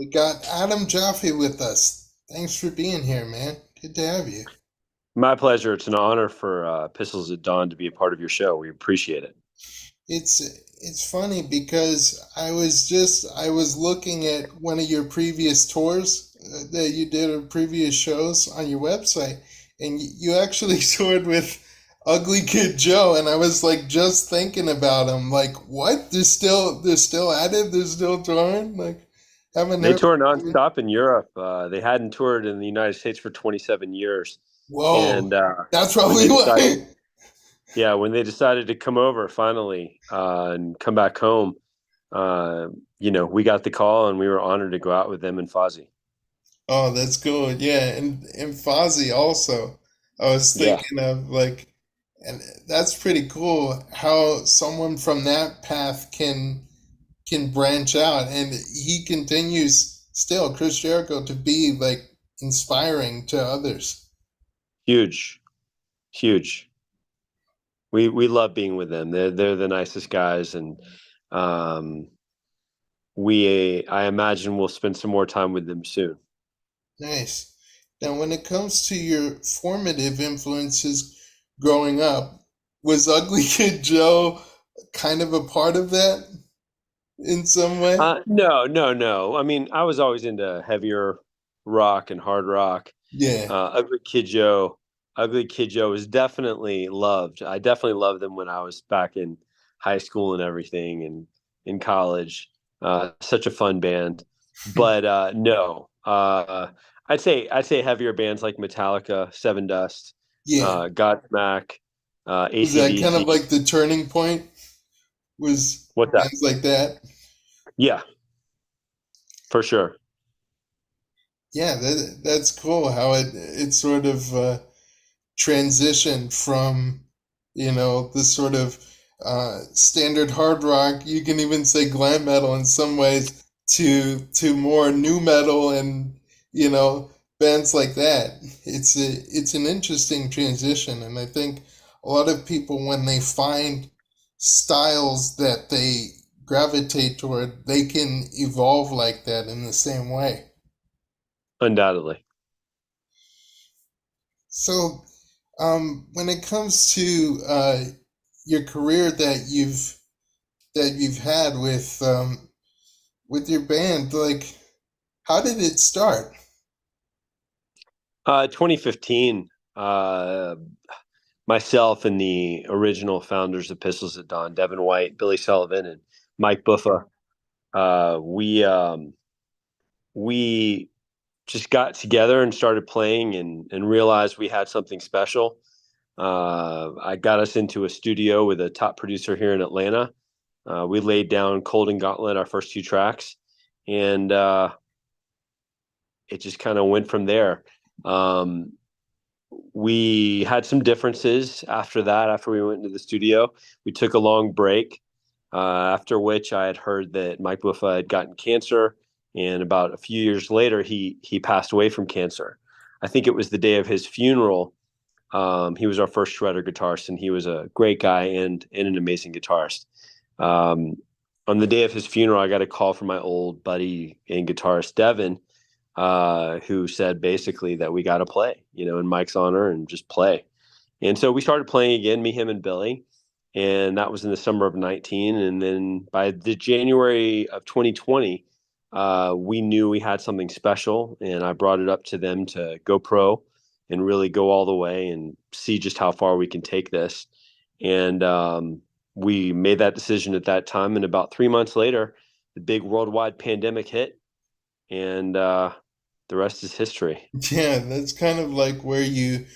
We got Adam Jaffe with us. Thanks for being here, man. Good to have you. My pleasure. It's an honor for Pistols at Dawn to be a part of your show. We appreciate it. It's it's funny because I was looking at one of your previous tours that you did or previous shows on your website, and you actually toured with Ugly Kid Joe, and I was like just thinking about him, like what? They're still at it. They're still touring. Like haven't They heard. tour nonstop in Europe. They hadn't toured in the United States for 27 years, Whoa, and that's when probably they decided, why. yeah, when they decided to come over finally and come back home, uh, we got the call and we were honored to go out with them and Fozzy. Oh, that's cool. Yeah, and Fozzy also. I was Yeah, thinking of like, and that's pretty cool how someone from that path can branch out, and he continues still, Chris Jericho, to be like inspiring to others. huge, huge. We love being with them. They're the nicest guys, and um, I imagine we'll spend some more time with them soon. Nice. Now, when it comes to your formative influences growing up, was Ugly Kid Joe kind of a part of that in some way? No, no, no. I mean, I was always into heavier rock and hard rock. Yeah. Ugly Kid Joe, Ugly Kid Joe was definitely loved. I definitely loved them when I was back in high school and everything, and in college. Such a fun band, but no. I'd say heavier bands like Metallica, Seven Dust, Yeah. Godsmack, Was that kind of AC/DC. like the turning point? Was What's that? bands like that? Yeah, for sure. Yeah, that's cool how it sort of transitioned from, the sort of standard hard rock, you can even say glam metal in some ways, to more new metal and, you know, bands like that. It's an interesting transition, and I think a lot of people when they find styles that they gravitate toward, they can evolve like that in the same way. Undoubtedly. So, when it comes to your career that you've had with your band, like how did it start? 2015. Myself and the original founders of Pistols at Dawn, Devin White, Billy Sullivan, and Mike Buffa. We just got together and started playing and realized we had something special. I got us into a studio with a top producer here in Atlanta. We laid down Cold and Gauntlet, our first two tracks, and it just kind of went from there. Um, we had some differences after that. After we went into the studio, we took a long break. After which, I had heard that Mike Buffa had gotten cancer, and about a few years later, he passed away from cancer. I think it was the day of his funeral. He was our first shredder guitarist, and he was a great guy and an amazing guitarist. Um, on the day of his funeral, I got a call from my old buddy and guitarist Devin, who said basically that we got to play, in Mike's honor and just play. And so we started playing again, me, him, and Billy. And that was in the summer of 19. And then by the January of 2020, we knew we had something special. And I brought it up to them to go pro and really go all the way and see just how far we can take this. And we made that decision at that time. And about 3 months later, the big worldwide pandemic hit. And the rest is history. Yeah, that's kind of like where you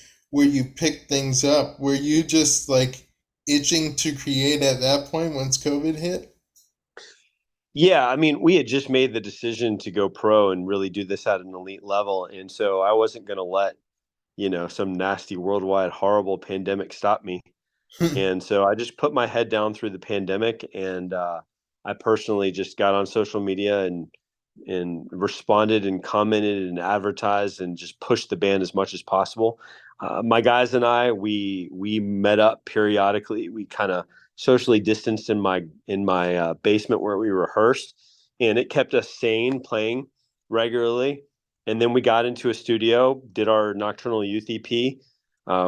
pick things up. Were you just like itching to create at that point once COVID hit? Yeah, I mean, we had just made the decision to go pro and really do this at an elite level. And so I wasn't going to let, some nasty worldwide horrible pandemic stop me. And so I just put my head down through the pandemic, and I personally just got on social media and responded and commented and advertised and just pushed the band as much as possible. My guys and I, we met up periodically. We kind of socially distanced in my basement where we rehearsed, and it kept us sane playing. regularly. And then we got into a studio, did our Nocturnal Youth EP,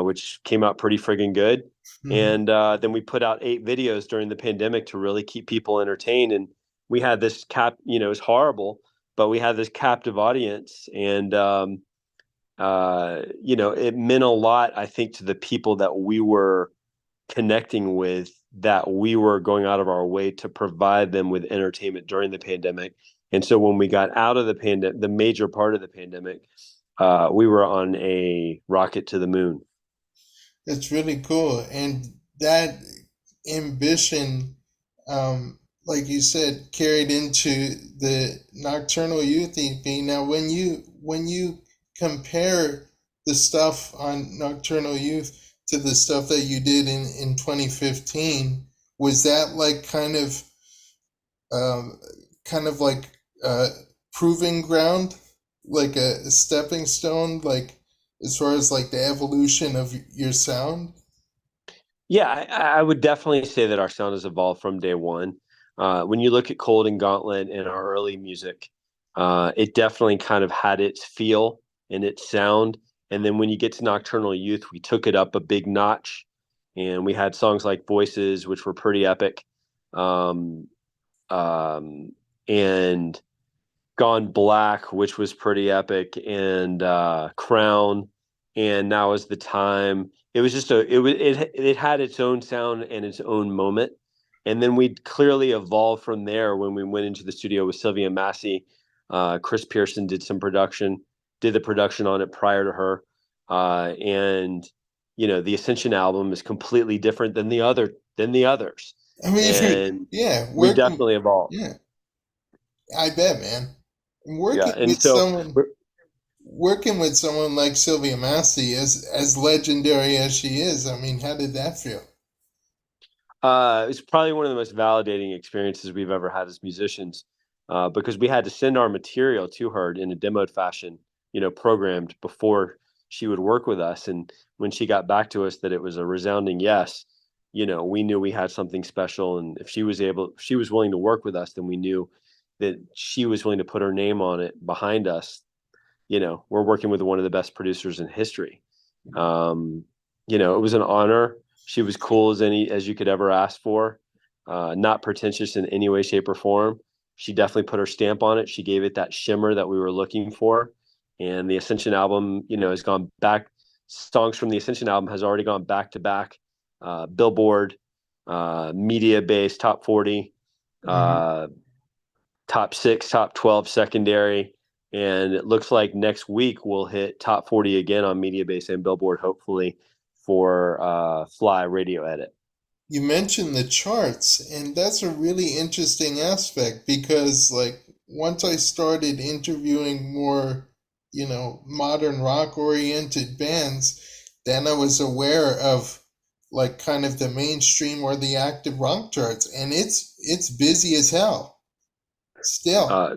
which came out pretty friggin' good. Hmm. And then we put out 8 videos during the pandemic to really keep people entertained. And we had this it was horrible, but we had this captive audience. And, it meant a lot, I think, to the people that we were connecting with, that we were going out of our way to provide them with entertainment during the pandemic. And so when we got out of the pandemic, the major part of the pandemic, we were on a rocket to the moon. That's really cool. And that ambition, like you said, carried into the Nocturnal Youth EP. Now, when you compare the stuff on Nocturnal Youth to the stuff that you did in 2015, was that like um, kind of like uh, proving ground, like a stepping stone, like as far as like the evolution of your sound? Yeah, I would definitely say that our sound has evolved from day one. When you look at Cold and Gauntlet and our early music, it definitely kind of had its feel and its sound. And then when you get to Nocturnal Youth, we took it up a big notch, and we had songs like Voices, which were pretty epic, um, and Gone Black, which was pretty epic, and Crown, and Now Is the Time. It was just it had its own sound and its own moment, and then we clearly evolved from there when we went into the studio with Sylvia Massey. Chris Pearson did the production on it prior to her, and the Ascension album is completely different than the others, I mean, and yeah, we working, definitely evolved. yeah, I bet, man. Yeah, Working and with so someone, working with someone like Sylvia Massey, as legendary as she is, I mean, how did that feel? It's probably one of the most validating experiences we've ever had as musicians, because we had to send our material to her in a demoed fashion, programmed before she would work with us. And when she got back to us that it was a resounding yes, we knew we had something special. And if she was willing to work with us, then we knew that she was willing to put her name on it behind us. We're working with one of the best producers in history. Um, it was an honor. She was cool as you could ever ask for. Not pretentious in any way, shape, or form. She definitely put her stamp on it. She gave it that shimmer that we were looking for. And the Ascension album, has gone back. Songs from the Ascension album has already gone back to back. Billboard, media based top 40, Hmm. uh, top 6, top 12 secondary. And it looks like next week we'll hit top 40 again on media base and Billboard, hopefully, for Fly Radio Edit. You mentioned the charts, and that's a really interesting aspect because, like, once I started interviewing more, modern rock oriented bands, then I was aware of like kind of the mainstream or the active rock charts, and it's busy as hell still. Uh,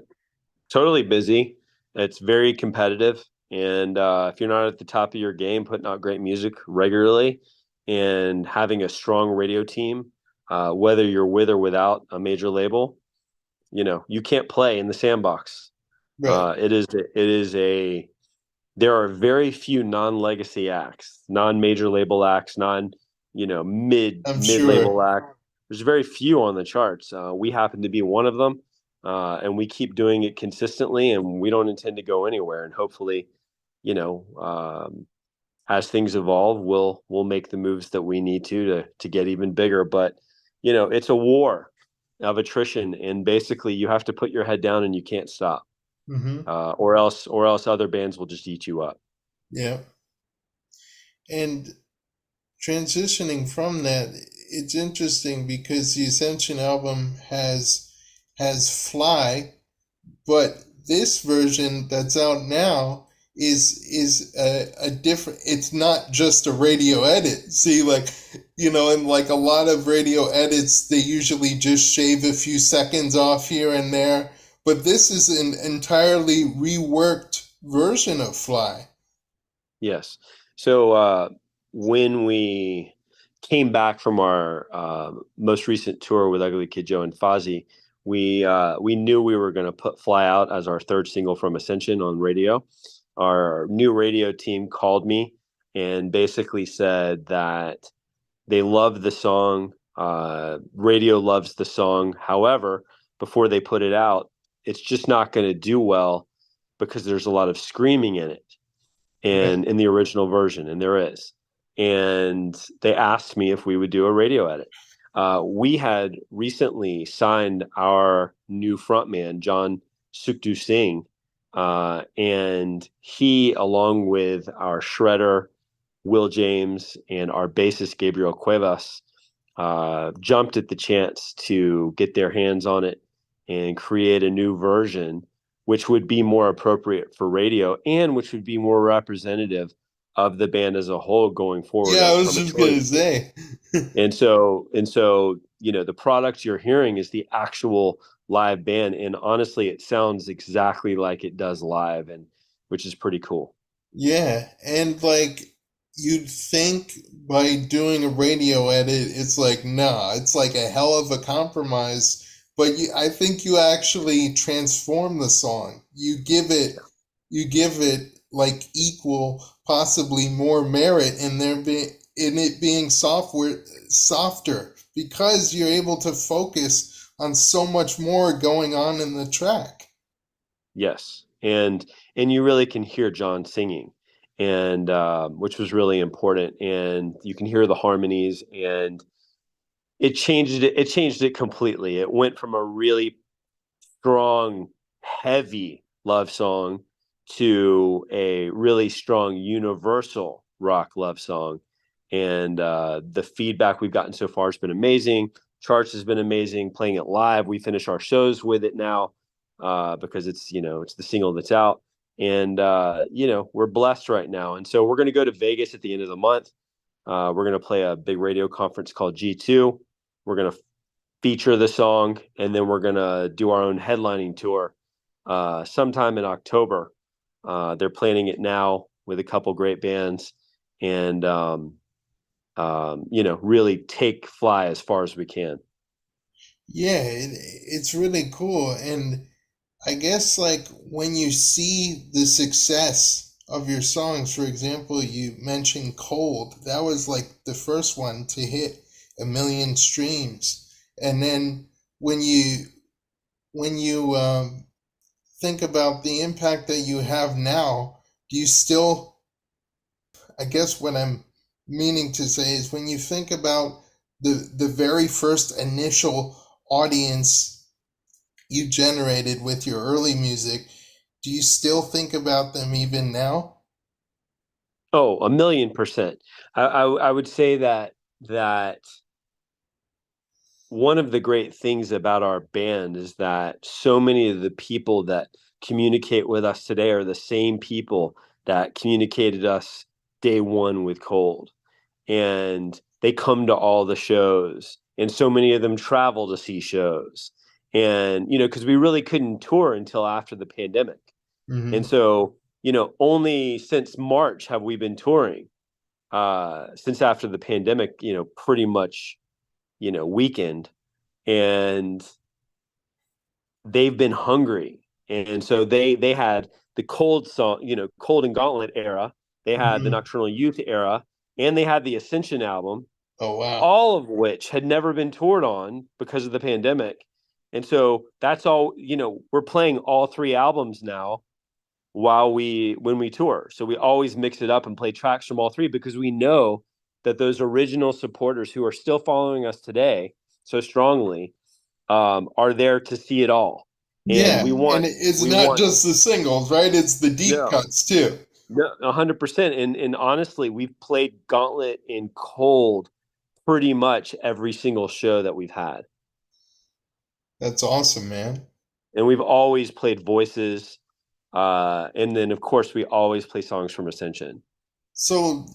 Totally busy. It's very competitive. And if you're not at the top of your game, putting out great music regularly and having a strong radio team, whether you're with or without a major label, you can't play in the sandbox. Right. There are very few non-legacy acts, non-major label acts, non, I'm mid-label sure. acts. There's very few on the charts. We happen to be one of them, and we keep doing it consistently, and we don't intend to go anywhere. And hopefully, you know, um, as things evolve, we'll make the moves that we need to get even bigger. But it's a war of attrition, and basically, you have to put your head down and you can't stop, Hmm. or else other bands will just eat you up. Yeah. And transitioning from that, it's interesting because the Ascension album has Fly, but this version that's out now is a different. It's not just a radio edit. See, like, in like a lot of radio edits, they usually just shave a few seconds off here and there, but this is an entirely reworked version of Fly. Yes. So when we came back from our most recent tour with Ugly Kid Joe and Fozzy, We knew we were going to put Fly Out as our third single from Ascension on radio. Our new radio team called me and basically said that they love the song. Radio loves the song. However, before they put it out, it's just not going to do well because there's a lot of screaming in it Right. and in the original version, and there is. And they asked me if we would do a radio edit. We had recently signed our new frontman, John Sukhdu Singh, and he, along with our shredder, Will James, and our bassist, Gabriel Cuevas, jumped at the chance to get their hands on it and create a new version, which would be more appropriate for radio and which would be more representative of the band as a whole going forward Yeah, I as was from a just gonna touring. say. And so, the product you're hearing is the actual live band. And honestly, it sounds exactly like it does live, and which is pretty cool. Yeah, and like you'd think by doing a radio edit, it's like, nah, it's like a hell of a compromise. But I think you actually transform the song. You give it like equal, possibly more merit in in it being softer because you're able to focus on so much more going on in the track. Yes, and you really can hear John singing, and which was really important. And you can hear the harmonies, and it changed it. It changed it completely. It went from a really strong, heavy love song to a really strong universal rock love song. And the feedback we've gotten so far has been amazing. Charts has been amazing. Playing it live, we finish our shows with it now because it's the single that's out, and we're blessed right now. And so we're going to go to Vegas at the end of the month. We're going to play a big radio conference called G2. We're going to feature the song, and then we're going to do our own headlining tour sometime in October. They're planning it now with a couple great bands, and really take Fly as far as we can. Yeah, it's really cool. And I guess like when you see the success of your songs, for example, you mentioned Cold. That was like the first one to hit 1 million streams. And then when you think about the impact that you have now, do you still, I guess what I'm meaning to say is when you think about the very first initial audience you generated with your early music, do you still think about them even now? Oh, 1,000,000%. I would say that one of the great things about our band is that so many of the people that communicate with us today are the same people that communicated us day one with Cold. And they come to all the shows. And so many of them travel to see shows. And, because we really couldn't tour until after the pandemic. And Mm-hmm. so, only since March have we been touring. Since after the pandemic, pretty much, weekend. And they've been hungry. And so they had the Cold song, Cold and Gauntlet era. They had the Mm-hmm. Nocturnal Youth era, and they had the Ascension album, Oh wow. all of which had never been toured on because of the pandemic. And so that's all, we're playing all three albums now when we tour. So we always mix it up and play tracks from all three because we know that those original supporters who are still following us today so strongly are there to see it all. And Yeah, and it's we not want, just the singles, right? It's the deep no, cuts too. no, 100%. And honestly, we've played Gauntlet in Cold pretty much every single show that we've had. That's awesome, man. And we've always played Voices. And then, of course, we always play songs from Ascension. So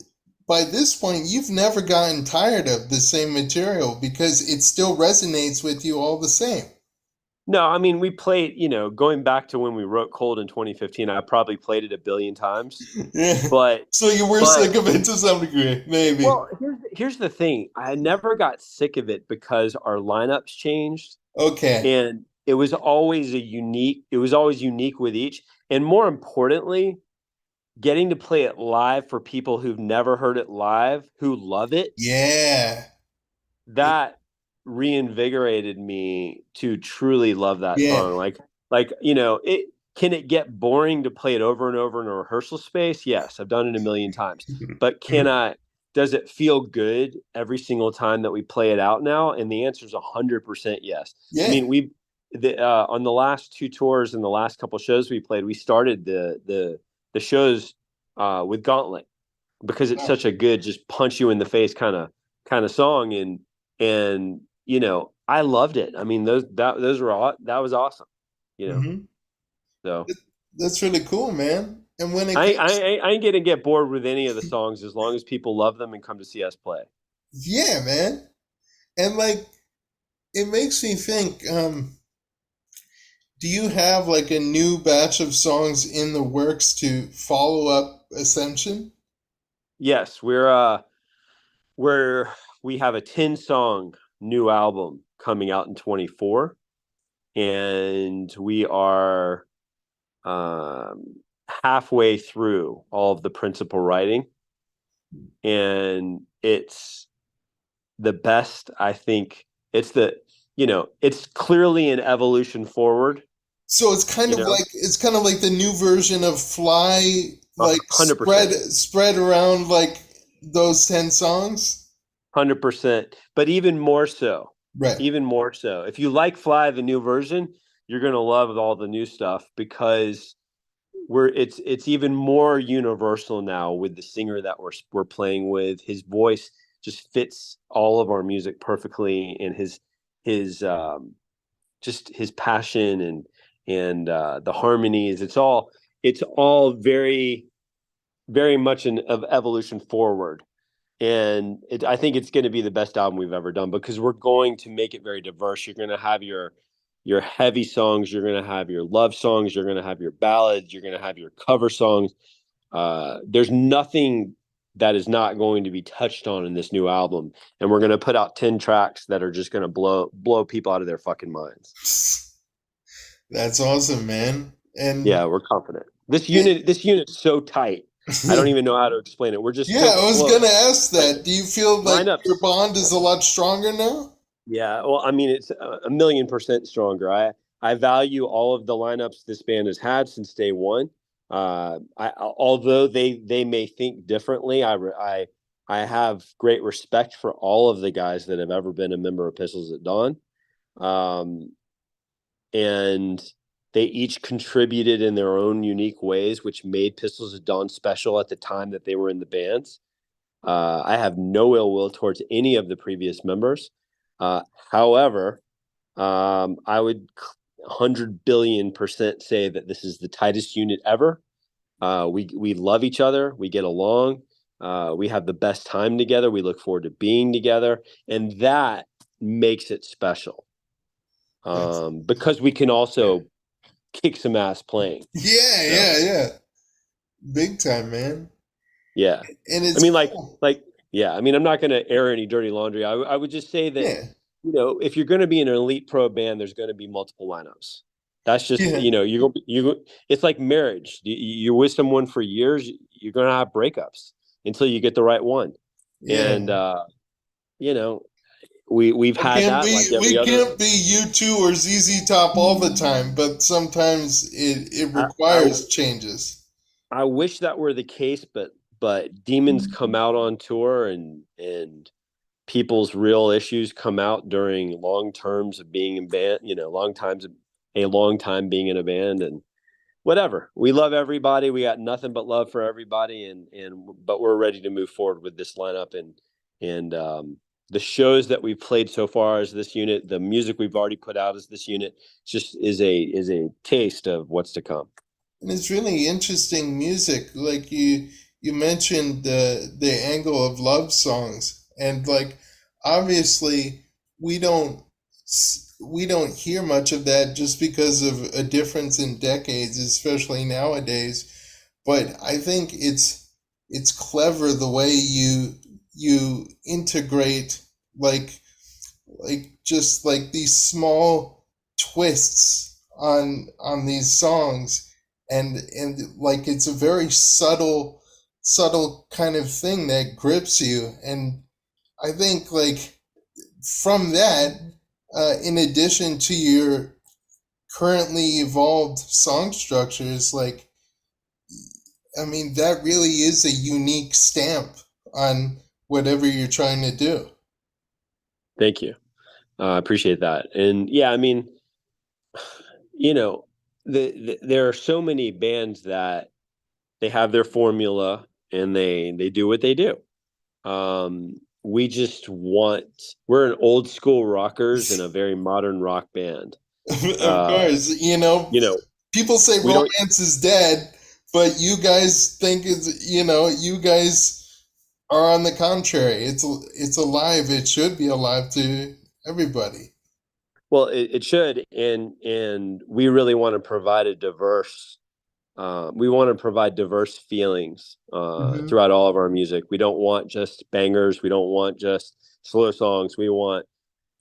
by this point, you've never gotten tired of the same material because it still resonates with you all the same. No, I mean, we played, going back to when we wrote Cold in 2015, I probably played it a billion times. Yeah. But, So you were but, sick of it to some degree, maybe. well, here's the thing. I never got sick of it because our lineups changed. Okay. it was always unique with each. And more importantly, getting to play it live for people who've never heard it live, who love it, Yeah. that reinvigorated me to truly love that Yeah. song. Like, it can it get boring to play it over and over in a rehearsal space? Yes, I've done it a million times. But does it feel good every single time that we play it out now? And the answer is 100% yes. I Yeah. mean, on the last two tours and the last couple shows we played, we started the shows with Gauntlet because it's Wow. such a good, just punch you in the face kind of song. And I loved it. I mean, those were all, that was awesome. You know, Hmm. so That's really cool, man. And when it I I comes, I ain't gonna get bored with any of the songs as long as people love them and come to see us play. yeah, man. And like, it makes me think, do you have like a new batch of songs in the works to follow up Ascension? Yes, we're we have a 10 song new album coming out in 24, and we are halfway through all of the principal writing, and it's the best. I think it's clearly an evolution forward. So You know, it's kind of like the new version of Fly, like 100%. spread around like those 10 songs. 100%, but Right. even more so. If you like Fly, the new version, you're gonna love all the new stuff because it's even more universal now with the singer that we're playing with. His voice just fits all of our music perfectly, and his just his passion and the harmonies. It's all very very much of evolution forward, and I think it's going to be the best album we've ever done because we're going to make it very diverse. You're going to have your heavy songs, you're going to have your love songs, you're going to have your ballads, you're going to have your cover songs. There's nothing that is not going to be touched on in this new album, and we're going to put out 10 tracks that are just going to blow people out of their fucking minds. That's awesome, man. And Yeah, we're confident. This it, unit this unit's so tight. I don't even know how to explain it. We're just yeah, so I was gonna close. ask Like that. Do you feel like your lineups. bond is a lot stronger now? Yeah, well, I mean, it's a million percent stronger. I value all of the lineups this band has had since day one. Although they may think differently, I have great respect for all of the guys that have ever been a member of Pistols at Dawn, um, and they each contributed in their own unique ways, which made Pistols at Dawn special at the time that they were in the bands. I have no ill will towards any of the previous members. Uh, However, I would 100 billion% say that this is the tightest unit ever. We love each other. We get along. We have the best time together. We look forward to being together, and that makes it special. That's Because we can also kick some ass playing. yeah, You know? yeah, yeah. Big time, man. Yeah. And I it's mean, cool. yeah. I mean, I'm not going to air any dirty laundry. I would just say that, Yeah. if you're going to be in an elite pro band, there's going to be multiple lineups. That's just, Yeah. it's like marriage. You're with someone for years, you're going to have breakups until you get the right one. Yeah. And, you know, we've had that like every We other. can't be U2 or ZZ Top all the time, but sometimes it I, I, requires changes. I wish that were the case, but demons come out on tour, and people's real issues come out during long terms of being in band, a long time being in a band, and whatever. We love everybody. We got nothing but love for everybody, but we're ready to move forward with this lineup, and the shows that we've played so far as this unit, the music we've already put out as this unit, just is a taste of what's to come. And it's really interesting music. Like you mentioned the angle of love songs, and like obviously we don't we don't hear much of that just because of a difference in decades, especially nowadays. But I think it's clever the way you integrate like just like these small twists on these songs, and like it's a very subtle kind of thing that grips you. And I think like from that, in addition to your currently evolved song structures, like I mean that really is a unique stamp on whatever you're trying to do. Thank you. I appreciate that. And yeah, I mean, you know, there are so many bands that they have their formula and they do what they do. We just want we're an old school rockers and a very modern rock band. Of Uh, course, you know, you know, people say we don't. romance is dead, but you guys think it's, you guys are on the contrary. It's alive. It should be alive to everybody. Well, it should, and we really want to provide a diverse. We want to provide diverse feelings Hmm. throughout all of our music. We don't want just bangers. We don't want just slow songs. We want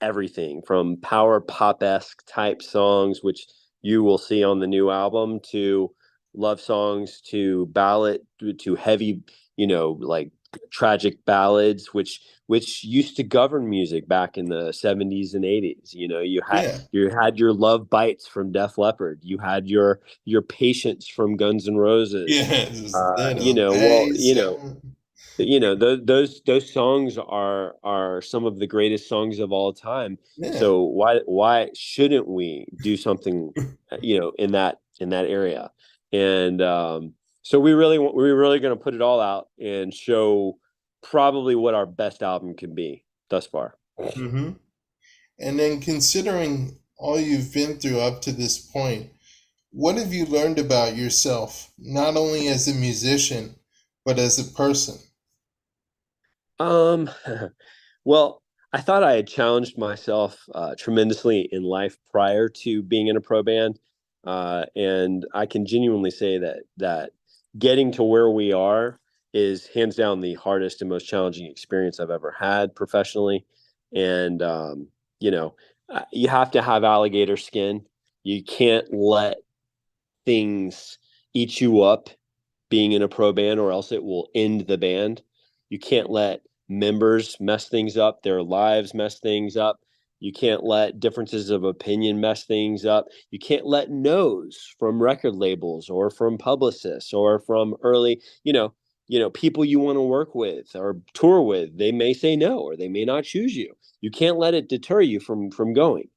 everything from power pop esque type songs, which you will see on the new album, to love songs, to ballad, to heavy, like tragic ballads, which used to govern music back in the 70s and 80s. You had Yeah. your love bites from Def Leppard. You had your patience from Guns N' Roses. Yeah. Just little Well, bass. those songs are some of the greatest songs of all time. Yeah. So why shouldn't we do something in that area? And so we're really going to put it all out and show probably what our best album can be thus far. Hmm. And then considering all you've been through up to this point, what have you learned about yourself, not only as a musician, but as a person? Um, well, I thought I had challenged myself tremendously in life prior to being in a pro band, and I can genuinely say that getting to where we are is hands down the hardest and most challenging experience I've ever had professionally. And you know, you have to have alligator skin. You can't let things eat you up being in a pro band, or else it will end the band. You can't let members mess things up, their lives mess things up. You can't let differences of opinion mess things up. You can't let no's from record labels or from publicists or from early, people you want to work with or tour with. They may say no, or they may not choose you. You can't let it deter you from going.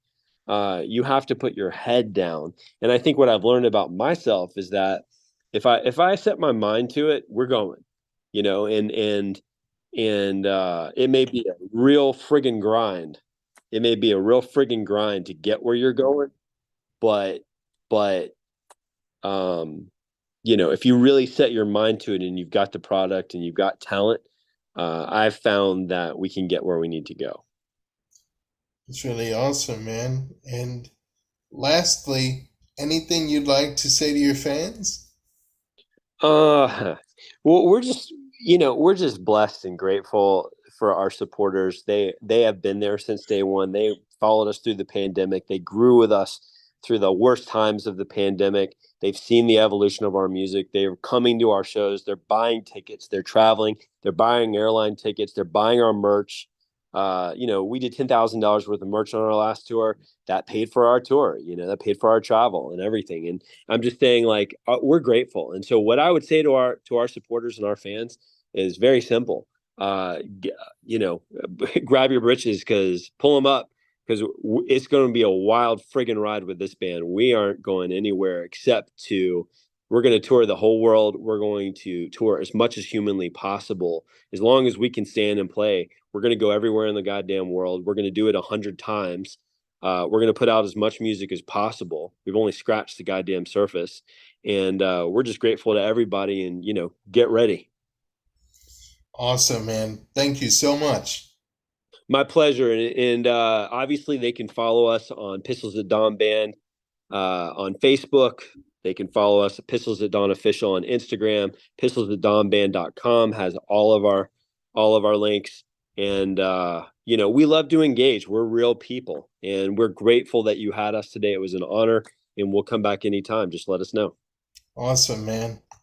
You have to put your head down. And I think what I've learned about myself is that if I set my mind to it, we're going, and it may be a real friggin' grind. It may be a real friggin' grind to get where you're going, but but um, if you really set your mind to it and you've got the product and you've got talent, I've found that we can get where we need to go. It's really awesome, man. And lastly, anything you'd like to say to your fans? Uh, well, we're just blessed and grateful for our supporters. They have been there since day one. They followed us through the pandemic. They grew with us through the worst times of the pandemic. They've seen the evolution of our music. They're coming to our shows. They're buying tickets. They're traveling. They're buying airline tickets. They're buying our merch. We did $10,000 worth of merch on our last tour. That paid for our tour. That paid for our travel and everything. And I'm just saying, like, we're grateful. And so, what I would say to our supporters and our fans is very simple. You know, grab your britches, because pull them up, because it's going to be a wild friggin' ride with this band. We aren't going anywhere except to. We're going to tour the whole world. We're going to tour as much as humanly possible, as long as we can stand and play. We're going to go everywhere in the goddamn world. We're going to do it 100 times. We're going to put out as much music as possible. We've only scratched the goddamn surface. And we're just grateful to everybody, and, get ready. Awesome, man. Thank you so much. My pleasure. And obviously, they can follow us on Pistols at Dawn Band on Facebook. They can follow us at Pistols at Dawn Official on Instagram. Pistolsatdawnband.com has all of our links. And, we love to engage. We're real people, and we're grateful that you had us today. It was an honor, and we'll come back anytime. Just let us know. Awesome, man.